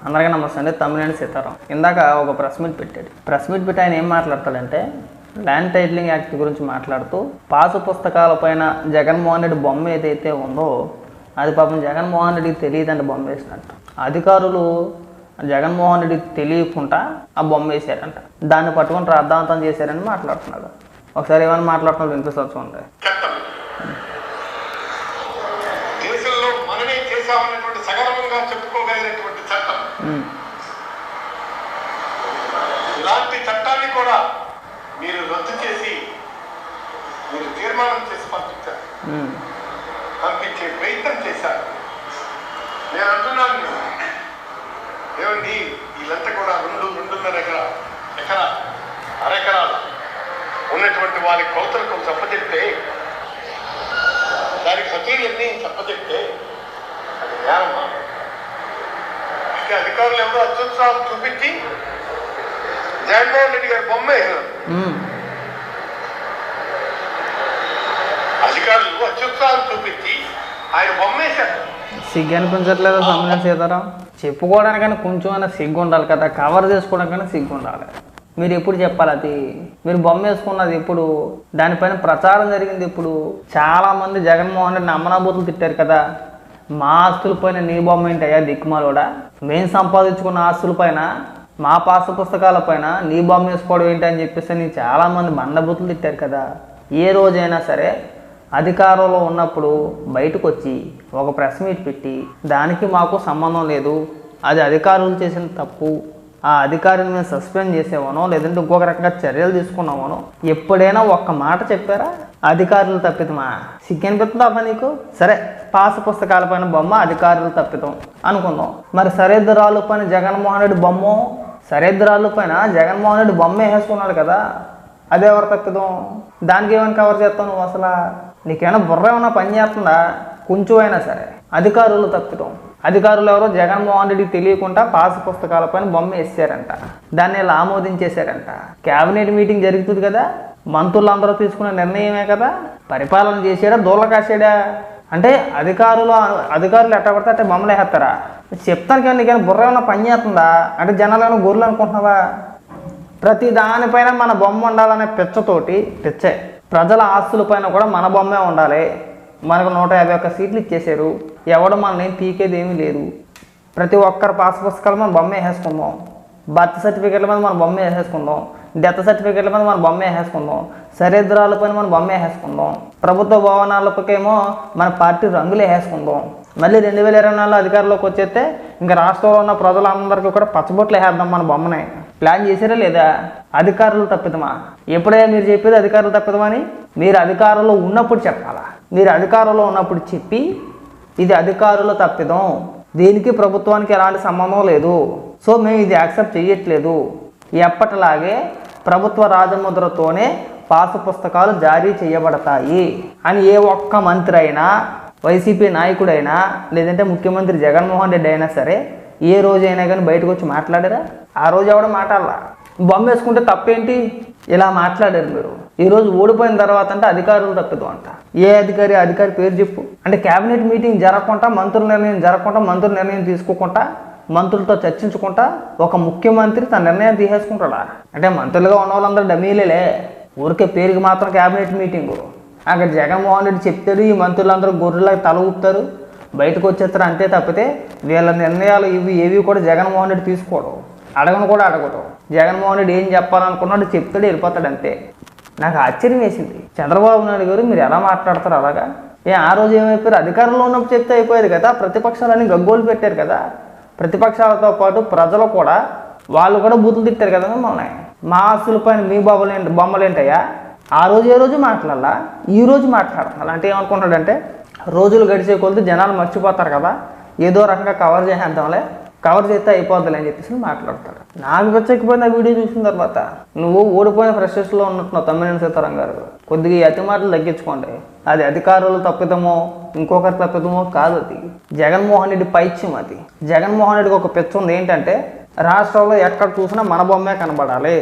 అందరికీ నమస్తే అండి. తమ్మినేని సీతారాం ఇందాక ఒక ప్రెస్ మీట్ పెట్టాడు. ప్రెస్ మీట్ పెట్టి ఆయన ఏం మాట్లాడతాడంటే ల్యాండ్ టైటిలింగ్ యాక్ట్ గురించి మాట్లాడుతూ పాసు పుస్తకాలపైన జగన్మోహన్ రెడ్డి బొమ్మ ఏదైతే ఉందో అది పాపం జగన్మోహన్ రెడ్డికి తెలియదండి బొమ్మ వేసినట్టు. అధికారులు జగన్మోహన్ రెడ్డికి తెలియకుండా ఆ బొమ్మ వేశారంట. దాన్ని పట్టుకొని రాద్ధాంతం చేశారని మాట్లాడుతున్నాడు. ఒకసారి ఏమైనా మాట్లాడుతున్నాడు వినిపిస్తుంది చూడండి. దేశంలో మనమే చేశామన్నటువంటి సగర్వంగా చెప్పుకోగలిగినటువంటి చట్టం. ఇలాంటి చట్టాన్ని కూడా మీరు రద్దు చేసి మీరు తీర్మానం చేసి పంపించే ప్రయత్నం చేశారు. నేను అంటున్నాను ఏమండి, వీళ్ళంతా కూడా 2.5 ఎకరా అరెకరాలు ఉన్నటువంటి వారి కౌతలకు చెప్పచెప్తే, దానికి సతీలన్నీ చెప్పచెప్తే అది నేరమా? అయితే అధికారులు ఎవరో అత్యుత్సాహం చూపించి జగన్మోహన్ రెడ్డి గారి బొమ్మ వేసినారు. అధికారులు అత్యుత్సాహం చూపించి ఆయన బొమ్మ వేశారు. సిగ్గు అనిపించట్లేదు తమ్మినేని సీతారాం? చెప్పుకోవడానికైనా కొంచెం అయినా సిగ్గు ఉండాలి కదా, కవర్ చేసుకోవడానికైనా సిగ్గు ఉండాలి. మీరు ఎప్పుడు చెప్పాలి అది? మీరు బొమ్మ వేసుకున్నది ఎప్పుడు? దానిపైన ప్రచారం జరిగింది ఇప్పుడు. చాలామంది జగన్మోహన్ రెడ్డిని అమ్మనాబూతులు తిట్టారు కదా. మా ఆస్తుల పైన నీ బొమ్మ ఏంటయ్యా దిక్కుమాలోడా? మేము సంపాదించుకున్న ఆస్తుల పైన మా పాసు పుస్తకాల పైన నీ బొమ్మ వేసుకోవడం ఏంటి అని చెప్పేసి నీ చాలామంది బండబూతులు తిట్టారు కదా. ఏ రోజైనా సరే అధికారంలో ఉన్నప్పుడు బయటకు వచ్చి ఒక ప్రెస్ మీట్ పెట్టి దానికి మాకు సంబంధం లేదు, అది అధికారులు చేసిన తప్పు, ఆ అధికారిని మేము సస్పెండ్ చేసేవానో లేదంటే ఇంకొక రకంగా చర్యలు తీసుకున్నామనో ఎప్పుడైనా ఒక్క మాట చెప్పారా? అధికారులు తప్పితమా? సిగ్గు అనిపిస్తుందా అబ్బా నీకు? సరే, పాసు పుస్తకాల పైన బొమ్మ అధికారులు తప్పితం అనుకుందాం. మరి సరిహద్దురాలు పైన జగన్మోహన్ రెడ్డి బొమ్మ, సరిహద్దురాలు పైన జగన్మోహన్ రెడ్డి బొమ్మ వేసుకున్నాడు కదా, అదే ఎవరు తప్పితం? దానికి ఏమైనా కవర్ చేస్తావు నువ్వు? అసలు నీకేమైనా బుర్ర ఏమైనా పని చేస్తుందా? కొంచెం అయినా సరే. అధికారులు తప్పితం. అధికారులు ఎవరో జగన్మోహన్ రెడ్డికి తెలియకుండా పాసు పుస్తకాలపైన బొమ్మ వేసారంట. దాన్ని ఇలా ఆమోదించేశారంట. క్యాబినెట్ మీటింగ్ జరుగుతుంది కదా, మంత్రులందరూ తీసుకునే నిర్ణయమే కదా. పరిపాలన చేసాడా దూల కాసాడా? అంటే అధికారులు ఎట్ట పడితే అంటే బొమ్మలు వేస్తారా? చెప్తాను కానీ నీకైనా బుర్ర ఏమైనా పని చేస్తుందా? అంటే జనాలు ఏమైనా గొర్రెలు అనుకుంటున్నావా? ప్రతి దానిపైన మన బొమ్మ ఉండాలనే పిచ్చే. ప్రజల ఆస్తులపైన కూడా మన బొమ్మే ఉండాలి. మనకు 151 సీట్లు ఇచ్చేశారు. ఎవడు మనల్ని పీకేది ఏమీ లేదు. ప్రతి ఒక్కరు పాస్ పుస్తకాల మీద బొమ్మ వేసేసుకుందాం, బర్త్ సర్టిఫికేట్ల మీద మన బొమ్మ వేసేసుకుందాం, డెత్ సర్టిఫికేట్ల మీద మన బొమ్మ వేసేసుకుందాం, సరిహద్దురాల పైన మన బొమ్మ వేసేసుకుందాం, ప్రభుత్వ భవనాలకేమో మన పార్టీ రంగులు వేసేసుకుందాం. మళ్ళీ 2024 అధికారంలోకి వచ్చేస్తే ఇంకా రాష్ట్రంలో ఉన్న ప్రజలందరికీ కూడా పచ్చబొట్లు వేసేద్దాం మన బొమ్మని. ప్లాన్ చేశారా లేదా? అధికారులు తప్పిదమా? ఎప్పుడైనా మీరు చెప్పేది అధికారులు తప్పిదమని? మీరు అధికారంలో ఉన్నప్పుడు చెప్పాలా? మీరు అధికారంలో ఉన్నప్పుడు చెప్పి ఇది అధికారుల తప్పిదం, దీనికి ప్రభుత్వానికి ఎలాంటి సంబంధం లేదు, సో మేము ఇది యాక్సెప్ట్ చేయట్లేదు, ఎప్పటిలాగే ప్రభుత్వ రాజముద్రతోనే పాసు పుస్తకాలు జారీ చేయబడతాయి అని ఏ ఒక్క మంత్రి అయినా, వైసీపీ నాయకుడైనా, లేదంటే ముఖ్యమంత్రి జగన్మోహన్ రెడ్డి అయినా సరే ఏ రోజైనా కానీ బయటకు వచ్చి మాట్లాడారా? ఆ రోజు ఎవడ మాట్లాడాల? బొమ్మ వేసుకుంటే తప్పేంటి? ఇలా మాట్లాడారు మీరు. ఈరోజు ఓడిపోయిన తర్వాత అంటే అధికారులు తప్పదు అంట. ఏ అధికారి పేరు చెప్పు. అంటే క్యాబినెట్ మీటింగ్ జరగకుండా, మంత్రుల నిర్ణయం తీసుకోకుండా, మంత్రులతో చర్చించుకుంటా ఒక ముఖ్యమంత్రి తన నిర్ణయం తీసేసుకుంటాడా? అంటే మంత్రులుగా ఉన్న వాళ్ళందరూ డమీలేలే, ఊరికే పేరుకి మాత్రం క్యాబినెట్ మీటింగు. అక్కడ జగన్మోహన్ రెడ్డి చెప్తాడు, ఈ మంత్రులందరూ గొర్రెలకు తల ఊపుతారు, బయటకు వచ్చేస్తారు. అంతే తప్పితే వీళ్ళ నిర్ణయాలు ఏవి కూడా జగన్మోహన్ రెడ్డి తీసుకోవడం, అడగను కూడా అడగడం. జగన్మోహన్ రెడ్డి ఏం చెప్పాలనుకున్నాడు చెప్తాడు, వెళ్ళిపోతాడు అంతే. నాకు ఆశ్చర్యం వేసింది. చంద్రబాబు నాయుడు గారు మీరు ఎలా మాట్లాడతారు అలాగా? ఆ రోజు ఏమైపోయారు? అధికారంలో ఉన్నప్పుడు చెప్తే అయిపోయేది కదా. ప్రతిపక్షాలని గగ్గోలు పెట్టారు కదా. ప్రతిపక్షాలతో పాటు ప్రజలు కూడా వాళ్ళు కూడా బూతులు తిట్టారు కదా మిమ్మల్ని. మా ఆస్తుల పైన మీ బొమ్మలు ఏంటయ్యా? ఆ రోజు ఏ రోజు మాట్లాడాలా, ఈ రోజు మాట్లాడాలి. అంటే ఏమనుకుంటాడంటే రోజులు గడిచే కొద్ది జనాలు మర్చిపోతారు కదా, ఏదో రకంగా కవర్ చేసేద్దాంలే, కవర్ చేస్తే అయిపోద్దులే అని చెప్పేసి మాట్లాడతాడు. నాకు వెచ్చకపోయిన వీడియో చూసిన తర్వాత నువ్వు ఓడిపోయిన ఫ్రస్ట్రేషన్లో ఉన్నట్టున్నావు తమ్మినేని సీతారాం గారు. కొద్దిగా ఈ అతి మాటలు తగ్గించుకోండి. అది అధికారులు తప్పిదమో ఇంకొకరి తప్పిదమో కాదు, అది జగన్మోహన్ రెడ్డి పైత్యం. అది జగన్మోహన్ రెడ్డికి ఒక పిచ్చ ఉంది ఏంటంటే రాష్ట్రంలో ఎక్కడ చూసినా మన బొమ్మే కనబడాలి,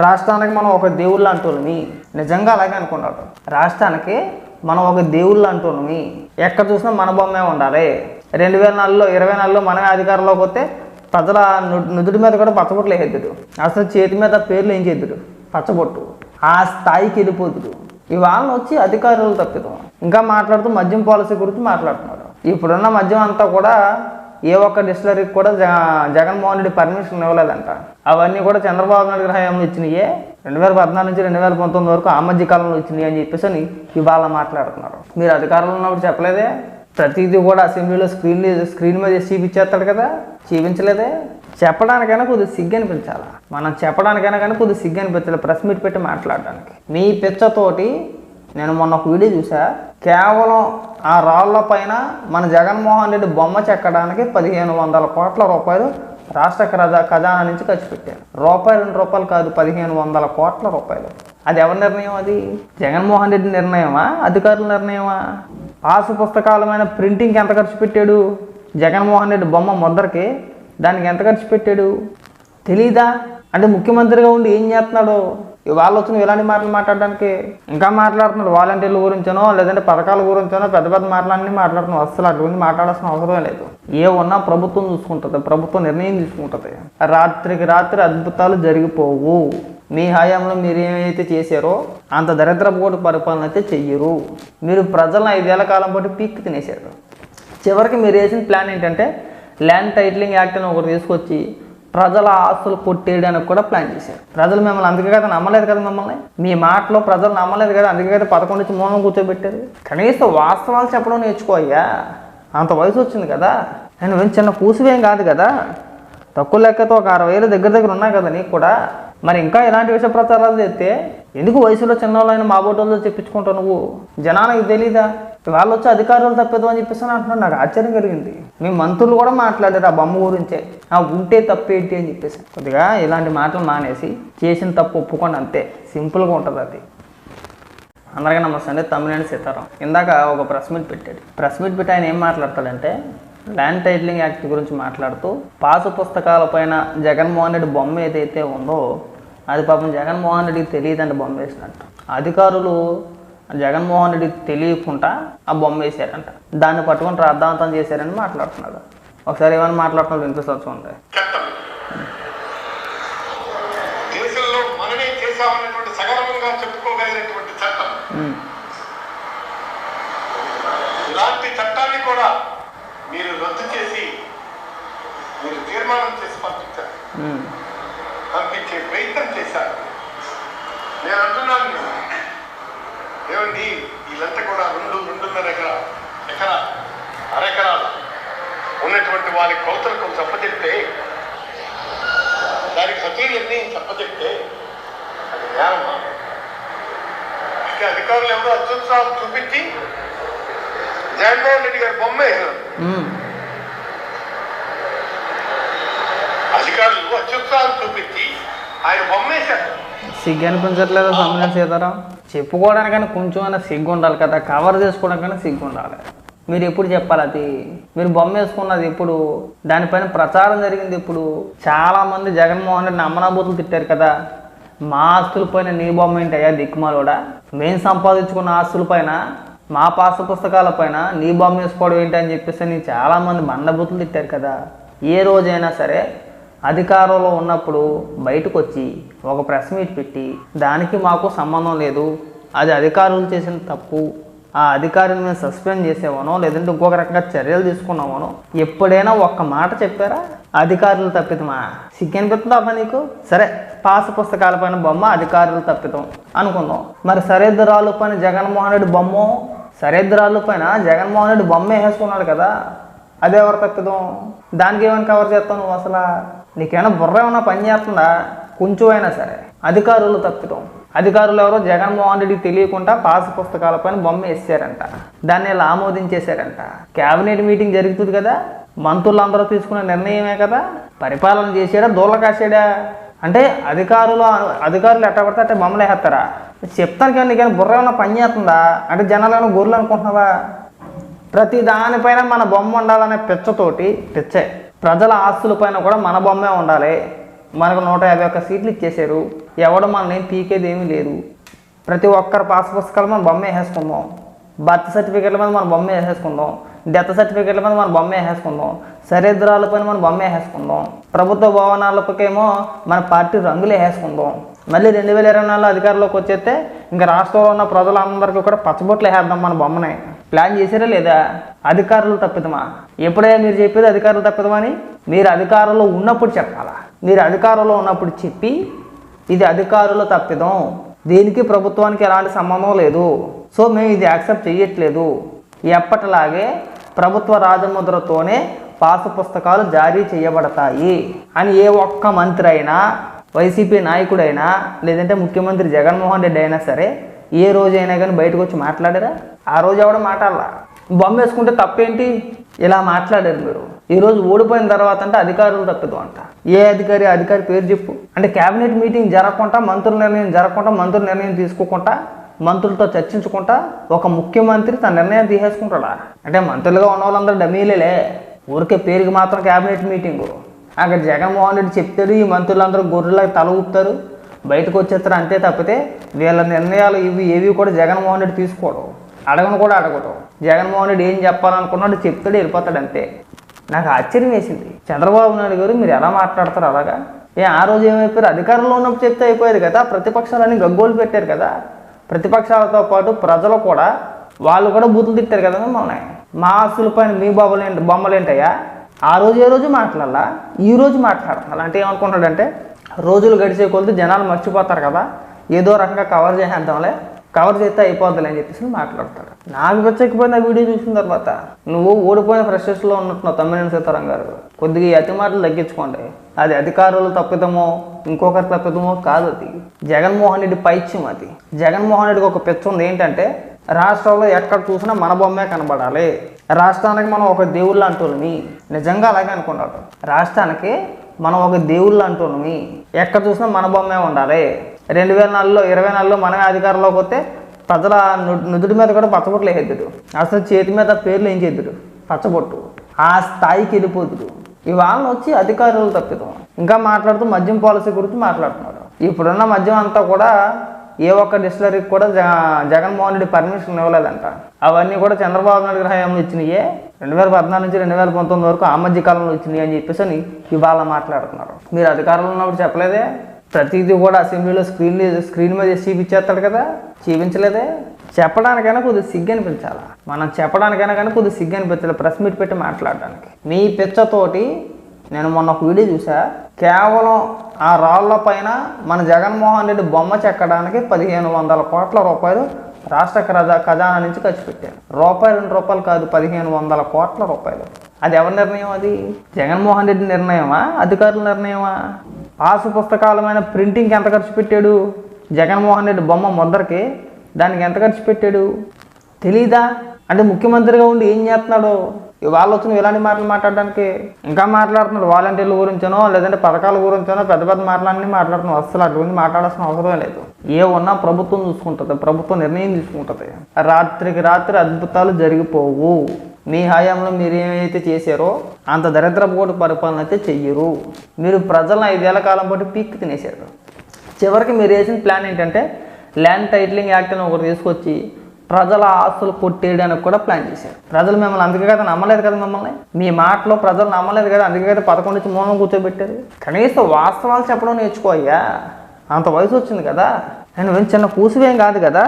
రాష్ట్రానికి మనం ఒక దేవుళ్ళు అంటూని. నిజంగా అలాగే అనుకున్నాడు. రాష్ట్రానికి మనం ఒక దేవుళ్ళు అంటూని, ఎక్కడ చూసినా మన బొమ్మే ఉండాలి. 2024లో మనమే అధికారంలోకి వస్తే ప్రజల నుదుటి మీద కూడా పచ్చబొట్లు వేసేద్దుడు, అసలు చేతి మీద పేర్లు ఏం చేద్దుడు పచ్చబొట్టు, ఆ స్థాయికి వెళ్ళిపోతుడు. ఇవాళ వచ్చి అధికారులు తప్పిదం ఇంకా మాట్లాడుతూ మద్యం పాలసీ గురించి మాట్లాడుతున్నారు. ఇప్పుడున్న మద్యం అంతా కూడా ఏ ఒక్క డిస్టిలరీకి కూడా జగన్మోహన్ రెడ్డి పర్మిషన్ ఇవ్వలేదంట. అవన్నీ కూడా చంద్రబాబు నాయుడు గారి హయాంలో ఇచ్చినాయే, 2014 నుంచి 2019 వరకు ఆ మధ్య కాలంలో ఇచ్చినాయి అని చెప్పేసి ఇవాళ మాట్లాడుతున్నారు. మీరు అధికారంలో ఉన్నప్పుడు చెప్పలేదే, ప్రతిదీ కూడా అసెంబ్లీలో స్క్రీన్ మీద చూపించేస్తాడు కదా, చూపించలేదే. చెప్పడానికైనా కొద్దిగా సిగ్గు అనిపించాలి, మనం చెప్పడానికైనా కానీ కొద్దిగా సిగ్గు అనిపించాలి ప్రెస్ మీట్ పెట్టి మాట్లాడడానికి. మీ పిచ్చతోటి నేను మొన్న ఒక వీడియో చూసా, కేవలం ఆ రాళ్ల పైన మన జగన్మోహన్ రెడ్డి బొమ్మ చెక్కడానికి 1500 కోట్ల రూపాయలు రాష్ట్ర ఖజానా నుంచి ఖర్చు పెట్టారు. రూపాయి 2 రూపాయలు కాదు, 1500 కోట్ల రూపాయలు. అది ఎవరి నిర్ణయం? అది జగన్మోహన్ రెడ్డి నిర్ణయమా, అధికారుల నిర్ణయమా? పాసు పుస్తకాలమైన ప్రింటింగ్కి ఎంత ఖర్చు పెట్టాడు జగన్మోహన్ రెడ్డి బొమ్మ ముద్రకి, దానికి ఎంత ఖర్చు పెట్టాడు తెలీదా? అంటే ముఖ్యమంత్రిగా ఉండి ఏం చేస్తున్నాడు? వాళ్ళు వచ్చిన ఇలాంటి మాటలు మాట్లాడడానికి ఇంకా మాట్లాడుతున్నాడు. వాలంటీర్ల గురించనో లేదంటే పథకాల గురించనో పెద్ద పెద్ద మాటలన్నీ మాట్లాడుతున్నాడు. అసలు అటు గురించి మాట్లాడాల్సిన అవసరం లేదు. ఏ ఉన్నా ప్రభుత్వం చూసుకుంటుంది, ప్రభుత్వం నిర్ణయం తీసుకుంటుంది. రాత్రికి రాత్రి అద్భుతాలు జరిగిపోవు. మీ హయాంలో మీరు ఏమైతే చేశారో అంత దరిద్రపోటు పరిపాలన అయితే చెయ్యరు. మీరు ప్రజలను 5 ఏళ్ల కాలం పాటు పీక్కి తినేశారు. చివరికి మీరు వేసిన ప్లాన్ ఏంటంటే ల్యాండ్ టైటిలింగ్ యాక్ట్ అని ఒకటి తీసుకొచ్చి ప్రజల ఆస్తులు కొట్టేయడానికి కూడా ప్లాన్ చేశారు. ప్రజలు మిమ్మల్ని అందుకే కదా నమ్మలేదు కదా, మిమ్మల్ని మీ మాటలో ప్రజలు నమ్మలేదు కదా, అందుకే కదా 11 నుంచి మూలం కూర్చోబెట్టారు. కనీసం వాస్తవాలు చెప్పడం నేర్చుకోయ్యా, అంత వయసు వచ్చింది కదా. నేను చిన్న కూసువేం కాదు కదా, తక్కువ లెక్కతో ఒక 60,000 దగ్గర ఉన్నాయి కదా నీకు కూడా. మరి ఇంకా ఇలాంటి విషయ ప్రచారాలు చేస్తే ఎందుకు వయసులో చిన్నవాళ్ళైనా మా బోటోళ్ళు చెప్పించుకుంటావు నువ్వు? జనానికి తెలీదా? వాళ్ళు వచ్చి అధికారులు తప్పేదో అని చెప్పేసి అంటున్నాడు. నాకు ఆశ్చర్యం కలిగింది. మీ మంత్రులు కూడా మాట్లాడారు ఆ బొమ్మ గురించే, ఉంటే తప్పేంటి అని చెప్పేసి. కొద్దిగా ఇలాంటి మాటలు మానేసి చేసిన తప్పు ఒప్పుకోండి, అంతే సింపుల్గా ఉంటుంది అది. అందరికీ నమస్తే అండి, తమ్మినేని సీతారాం. ఇందాక ఒక ప్రెస్ మీట్ పెట్టాడు. ప్రెస్ మీట్ పెట్టి ఆయన ఏం మాట్లాడతాడంటే ల్యాండ్ టైటిలింగ్ యాక్ట్ గురించి మాట్లాడుతూ పాసు పుస్తకాల పైన జగన్మోహన్ రెడ్డి బొమ్మ ఏదైతే ఉందో అది పాపం జగన్మోహన్ రెడ్డికి తెలియదండి బొమ్మ వేసినట్టు. అధికారులు జగన్మోహన్ రెడ్డికి తెలియకుండా ఆ బొమ్మ వేశారంట, దాన్ని పట్టుకొని రాద్ధాంతం చేశారని మాట్లాడుతున్నాడు. ఒకసారి ఏమైనా మాట్లాడుతున్నాడు వినిపిస్తుంది చూడండి. దేశంలో మనమే చేశామన్నటువంటి సగర్వంగా చెప్పుకోగలిగినటువంటి చట్టం, ఇలాంటి చట్టాన్ని కూడా మీరు రద్దు చేసి మీరు తీర్మానం చేసి పంపించే ప్రయత్నం చేశారు. నేను అంటున్నాను, ఏమండి వీళ్ళంతా కూడా 2.5 అరెకరాలు ఉన్నటువంటి వారి కొలతలకు చెప్పచెప్తే, దానికి సతీలన్నీ చెప్పచెప్తే అది నేరమా? అయితే అధికారులు ఎవరో అత్యుత్సాహం చూపించి జగన్మోహన్ రెడ్డి గారి బొమ్మ వేసినారు. అధికారులు అత్యుత్సాహం చూపించి ఆయన బొమ్మ వేశారు. సిగ్గు అనిపించట్లేదు తమ్మినేని సీతారాం? చెప్పుకోవడానికైనా కొంచెమైనా సిగ్గు ఉండాలి కదా, కవర్ చేసుకోవడానికైనా సిగ్గు ఉండాలి. మీరు ఎప్పుడు చెప్పాలి అది? మీరు బొమ్మ వేసుకున్నది ఇప్పుడు, దానిపైన ప్రచారం జరిగింది ఇప్పుడు. చాలామంది జగన్మోహన్ రెడ్డిని అమ్మనాబూతులు తిట్టారు కదా, మా ఆస్తుల పైన నీ బొమ్మ ఏంటయ్యా దిక్కుమాలోడా, మేము సంపాదించుకున్న ఆస్తుల పైన మా పాస్ పుస్తకాల పైన నీ బొమ్మ వేసుకోవడం ఏంటి అని చెప్పేసి చాలామంది బండబూతులు తిట్టారు కదా. ఏ రోజైనా సరే అధికారంలో ఉన్నప్పుడు బయటకు వచ్చి ఒక ప్రెస్ మీట్ పెట్టి దానికి మాకు సంబంధం లేదు, అది అధికారులు చేసిన తప్పు, ఆ అధికారిని మేము సస్పెండ్ చేసేవానో లేదంటే ఇంకొక రకంగా చర్యలు తీసుకున్నామనో ఎప్పుడైనా ఒక్క మాట చెప్పారా? అధికారులు తప్పితమా? సిగ్గు అనిపిస్తుందా నీకు? సరే, పాస్ పుస్తకాల పైన బొమ్మ అధికారులు తప్పితం అనుకుందాం. మరి సరిహద్దురాలు పైన జగన్మోహన్ రెడ్డి బొమ్మ, సరిహద్దురాలు పైన జగన్మోహన్ రెడ్డి బొమ్మ వేసేసుకున్నాడు కదా, అదే ఎవరు తప్పిదం? దానికి ఏమైనా కవర్ చేస్తావు నువ్వు? అసలు నీకేమైనా బుర్ర ఏమైనా పని చేస్తుందా? కొంచెం అయినా సరే. అధికారులు తప్పిదం. అధికారులు ఎవరో జగన్మోహన్ రెడ్డికి తెలియకుండా పాస్ పుస్తకాల పైన బొమ్మ వేసారంట, దాన్ని ఇలా ఆమోదించేశారంట. క్యాబినెట్ మీటింగ్ జరుగుతుంది కదా, మంత్రులందరూ తీసుకున్న నిర్ణయమే కదా, పరిపాలన చేసాడా దూల కాసాడా? అంటే అధికారులు ఎట్ట పడితే అంటే బొమ్మలు వేస్తారా? చెప్తాను కానీ నీకైనా బుర్ర ఏమైనా పని చేస్తుందా? అంటే జనాలు ఏమైనా గొర్రెలు అనుకుంటున్నావా? ప్రతి దానిపైన మన బొమ్మ ఉండాలనే పిచ్చే. ప్రజల ఆస్తుల పైన కూడా మన బొమ్మే ఉండాలి. మనకు 151 సీట్లు ఇచ్చేశారు, ఎవడు మనల్ని పీకేది ఏమీ లేదు. ప్రతి ఒక్కరి పాస్ పుస్తకాలు మనం బొమ్మ వేసేసుకుందాం, బర్త్ సర్టిఫికేట్ల మీద మనం బొమ్మ వేసేసుకుందాం, డెత్ సర్టిఫికేట్ల మీద మనం బొమ్మ వేసేసుకుందాం, సరిహద్దురాలపైన మనం బొమ్మ వేసేసుకుందాం, ప్రభుత్వ భవనాలపైకేమో మన పార్టీ రంగులు వేసేసుకుందాం, మళ్ళీ 2024 అధికారంలోకి వచ్చేస్తే ఇంకా రాష్ట్రంలో ఉన్న ప్రజలందరికీ కూడా పచ్చబొట్లు వేసేద్దాం మన బొమ్మని. ప్లాన్ చేసారా లేదా? అధికారులు తప్పిదమా? ఎప్పుడే మీరు చెప్పేది అధికారులు తప్పిదమని మీరు అధికారంలో ఉన్నప్పుడు చెప్పాలా? మీరు అధికారంలో ఉన్నప్పుడు చెప్పి ఇది అధికారులు తప్పిదం, దీనికి ప్రభుత్వానికి ఎలాంటి సంబంధం లేదు, సో మేము ఇది యాక్సెప్ట్ చేయట్లేదు, ఎప్పటిలాగే ప్రభుత్వ రాజముద్రతోనే పాసు పుస్తకాలు జారీ చేయబడతాయి అని ఏ ఒక్క మంత్రి అయినా, వైసీపీ నాయకుడైనా, లేదంటే ముఖ్యమంత్రి జగన్మోహన్ రెడ్డి అయినా సరే ఏ రోజైనా కానీ బయటకు వచ్చి మాట్లాడారా? ఆ రోజు ఎవడ మాట్లాడాల. బొమ్మ వేసుకుంటే తప్పేంటి? ఇలా మాట్లాడారు మీరు. ఈరోజు ఓడిపోయిన తర్వాత అంటే అధికారులు తప్పదు అంట. ఏ అధికారి పేరు చెప్పు. అంటే క్యాబినెట్ మీటింగ్ జరగకుండా, మంత్రుల నిర్ణయం జరగకుండా, మంత్రుల నిర్ణయం తీసుకోకుండా, మంత్రులతో చర్చించుకుంటా ఒక ముఖ్యమంత్రి తన నిర్ణయం తీసేసుకుంటాడా? అంటే మంత్రులుగా ఉన్న వాళ్ళందరూ డమీలేలే, ఊరికే పేరుకి మాత్రం క్యాబినెట్ మీటింగు. అక్కడ జగన్మోహన్ రెడ్డి చెప్తాడు, ఈ మంత్రులందరూ గొర్రెలకు తల ఊపుతారు, బయటకు వచ్చేస్తారు. అంతే తప్పితే వీళ్ళ నిర్ణయాలు ఏవి కూడా జగన్మోహన్ రెడ్డి తీసుకోవడం, అడగను కూడా అడగటం. జగన్మోహన్ రెడ్డి ఏం చెప్పాలనుకున్నాడు చెప్తాడు, వెళ్ళిపోతాడు అంతే. నాకు ఆశ్చర్యం వేసింది, చంద్రబాబు నాయుడు గారు మీరు ఎలా మాట్లాడతారు అలాగా? ఆ రోజు ఏమైపోయారు? అధికారంలో ఉన్నప్పుడు చెప్తే అయిపోయేది కదా. ప్రతిపక్షాలని గగ్గోలు పెట్టారు కదా. ప్రతిపక్షాలతో పాటు ప్రజలు కూడా వాళ్ళు కూడా బూతులు తిట్టారు కదా మిమ్మల్ని. మా ఆస్తుల పైన మీ బొమ్మలేంటయ్యా? ఆ రోజు ఏ రోజు మాట్లాడాలా, ఈ రోజు మాట్లాడుతున్నారు. అంటే ఏమనుకుంటాడంటే రోజులు గడిచే కొద్ది జనాలు మర్చిపోతారు కదా, ఏదో రకంగా కవర్ చేసేద్దాంలే, కవర్ చేస్తే అయిపోద్దులే అని చెప్పేసి మాట్లాడతాడు. నాకు వెచ్చకపోయిన వీడియో చూసిన తర్వాత నువ్వు ఓడిపోయిన ఫ్రస్ట్రేషన్లో ఉన్నట్టున్నావు తమ్మినేని సీతారాం గారు. కొద్దిగా ఈ అతి మాటలు తగ్గించుకోండి. అది అధికారులు తప్పిదమో ఇంకొకరి తప్పిదమో కాదు, అది జగన్మోహన్ రెడ్డి పైత్యం. అది జగన్మోహన్ రెడ్డికి ఒక పిచ్చ ఉంది, ఏంటంటే రాష్ట్రంలో ఎక్కడ చూసినా మన బొమ్మే కనబడాలి, రాష్ట్రానికి మనం ఒక దేవుళ్ళు అంటున్నామి. నిజంగా అలాగే అనుకున్నాడు. రాష్ట్రానికి మనం ఒక దేవుళ్ళు అంటున్నామి, ఎక్కడ చూసినా మన బొమ్మే ఉండాలి. 2024లో మనమే అధికారంలోకి వస్తే ప్రజల నుదుటి మీద కూడా పచ్చబొట్లు వేసేద్దుడు, అసలు చేతి మీద పేర్లు ఏం చేద్దుడు, పచ్చబొట్టు. ఆ స్థాయికి వెళ్ళిపోతుడు. ఇవాళ వచ్చి అధికారులు తప్పిదాం ఇంకా మాట్లాడుతూ మద్యం పాలసీ గురించి మాట్లాడుతున్నారు. ఇప్పుడున్న మద్యం అంతా కూడా ఏ ఒక్క డిస్టిలరీకి కూడా జగన్మోహన్ రెడ్డి పర్మిషన్ ఇవ్వలేదంట. అవన్నీ కూడా చంద్రబాబు నాయుడు హయాంలో ఇచ్చినాయే. 2014 నుంచి 2019 వరకు ఆ మధ్య కాలంలో వచ్చినాయి అని చెప్పేసి అని ఇవాళ మాట్లాడుతున్నారు. మీరు అధికారంలో ఉన్నప్పుడు చెప్పలేదే? ప్రతిదీ కూడా అసెంబ్లీలో స్క్రీన్ మీద చూపించేస్తాడు కదా, చూపించలేదే? చెప్పడానికైనా కొద్దిగా సిగ్గు అనిపించాలి. మనం చెప్పడానికైనా కానీ కొద్దిగా సిగ్గు అనిపించాలి, ప్రెస్ మీట్ పెట్టి మాట్లాడడానికి. మీ పిచ్చతోటి నేను మొన్న ఒక వీడియో చూసా, కేవలం ఆ రాళ్ల పైన మన జగన్మోహన్ రెడ్డి బొమ్మ చెక్కడానికి 1500 కోట్ల రూపాయలు రాష్ట్ర ఖజానా నుంచి ఖర్చు పెట్టారు. ₹2 కాదు, 1500 కోట్ల రూపాయలు. అది ఎవరి నిర్ణయం? అది జగన్మోహన్ రెడ్డి నిర్ణయమా, అధికారుల నిర్ణయమా? పాసు పుస్తకాలమైన ప్రింటింగ్కి ఎంత ఖర్చు పెట్టాడు? జగన్మోహన్ రెడ్డి బొమ్మ ముద్రకి దానికి ఎంత ఖర్చు పెట్టాడు తెలీదా? అంటే ముఖ్యమంత్రిగా ఉండి ఏం చేస్తున్నాడు? వాళ్ళు వచ్చిన ఇలాంటి మాటలు మాట్లాడడానికి ఇంకా మాట్లాడుతున్నాడు. వాలంటీర్ల గురించనో లేదంటే పథకాల గురించనో పెద్ద పెద్ద మాటలన్నీ మాట్లాడుతున్నాం. అసలు అటువంటి మాట్లాడాల్సిన అవసరం లేదు. ఏ ఉన్నా ప్రభుత్వం చూసుకుంటుంది, ప్రభుత్వం నిర్ణయం తీసుకుంటుంది. రాత్రికి రాత్రి అద్భుతాలు జరిగిపోవు. మీ హయాంలో మీరు ఏమైతే చేశారో అంత దరిద్రపోటు పరిపాలన అయితే చెయ్యరు. మీరు ప్రజలను 5 ఏళ్ల కాలం పాటు పీక్కి తినేశారు. చివరికి మీరు వేసిన ప్లాన్ ఏంటంటే ల్యాండ్ టైటిలింగ్ యాక్ట్ అని ఒకటి తీసుకొచ్చి ప్రజల ఆస్తులు కొట్టేయడానికి కూడా ప్లాన్ చేశారు. ప్రజలు మిమ్మల్ని అందుకే కదా నమ్మలేదు కదా, మిమ్మల్ని మీ మాటలో ప్రజలు నమ్మలేదు కదా, అందుకే కదా 11 నుంచి మూలం కూర్చోబెట్టారు. కనీసం వాస్తవాలు చెప్పడం నేర్చుకోయ్యా, అంత వయసు వచ్చింది కదా. నేను చిన్న కూసివేం కాదు కదా,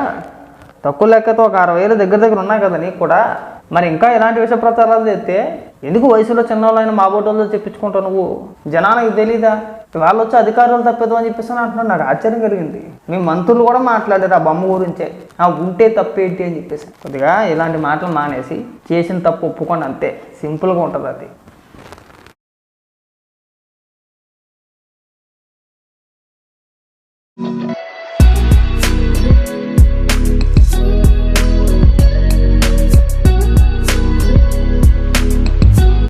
తక్కువ లెక్కతో ఒక 60,000 దగ్గర ఉన్నాయి కదా నీకు కూడా. మరి ఇంకా ఇలాంటి విషయ ప్రచారాలు చేస్తే ఎందుకు వయసులో చిన్నవాళ్ళైనా మా బోటోళ్ళతో చెప్పించుకుంటావు నువ్వు? జనానికి తెలీదా? వాళ్ళు వచ్చి అధికారులు తప్పేదో అని చెప్పేసి అంటున్నాడు. నాకు ఆశ్చర్యం కలిగింది. మీ మంత్రులు కూడా మాట్లాడారు ఆ బొమ్మ గురించే, ఉంటే తప్పేంటి అని చెప్పేసి. కొద్దిగా ఇలాంటి మాటలు మానేసి చేసిన తప్పు ఒప్పుకోండి, అంతే. సింపుల్గా ఉంటుంది అది.